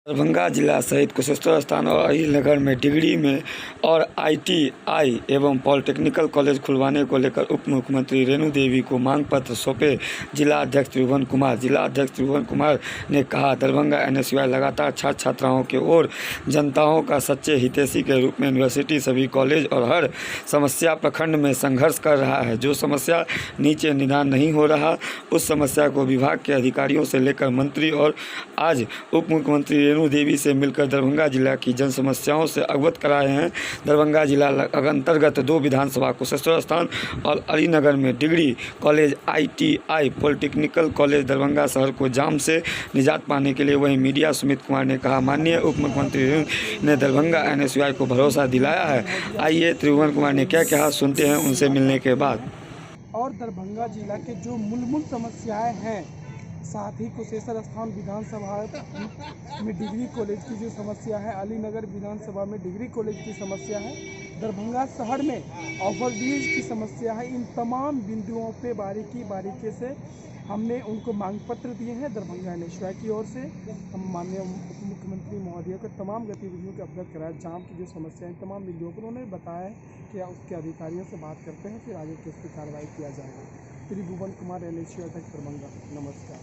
दरभंगा जिला सहित कुशेश्वर स्थान और अहिलनगर में डिग्री में और आईटीआई एवं पॉलिटेक्निकल कॉलेज खुलवाने को लेकर उप मुख्यमंत्री रेणु देवी को मांग पत्र सौंपे जिला अध्यक्ष त्रिभुवन कुमार। जिला अध्यक्ष त्रिभुवन कुमार ने कहा, दरभंगा एनएसयूआई लगातार छात्र छात्राओं के और जनताओं का सच्चे हितैषी के रूप में यूनिवर्सिटी, सभी कॉलेज और हर समस्या प्रखंड में संघर्ष कर रहा है। जो समस्या नीचे निदान नहीं हो रहा, उस समस्या को विभाग के अधिकारियों से लेकर मंत्री और आज उप मुख्यमंत्री रेणु देवी से मिलकर दरभंगा जिला की जन समस्याओं से अवगत कराए हैं। दरभंगा जिला अंतर्गत 2 विधानसभा कुशेश्वर स्थान और अलीनगर में degree college, ITI, polytechnical college Darbhanga शहर को जाम से निजात पाने के लिए। वहीं मीडिया सुमित कुमार ने कहा, माननीय उप मुख्यमंत्री ने दरभंगा एनएसयूआई को भरोसा दिलाया है। आइए त्रिभुवन कुमार ने क्या कहा, सुनते हैं उनसे मिलने के बाद। और दरभंगा जिला के जो मूल समस्याएं हैं, साथ ही कुशेश्वर स्थान विधानसभा में डिग्री कॉलेज की जो समस्या है, अलीनगर विधानसभा में डिग्री कॉलेज की समस्या है, दरभंगा शहर में ओवरब्रिज की समस्या है, इन तमाम बिंदुओं पे बारीकी से हमने उनको मांग पत्र दिए हैं। दरभंगा एनएसयूआई की ओर से हम माननीय उप मुख्यमंत्री महोदय को तमाम गतिविधियों के अवगत कराया। जाम की जो समस्या है, तमाम बिंदुओं पर उन्होंने बताया कि उसके अधिकारियों से बात करते हैं, फिर आगे किस की कार्रवाई किया जाएगा। त्रिभुवन कुमार, एनएसयूआई तक दरभंगा। नमस्कार।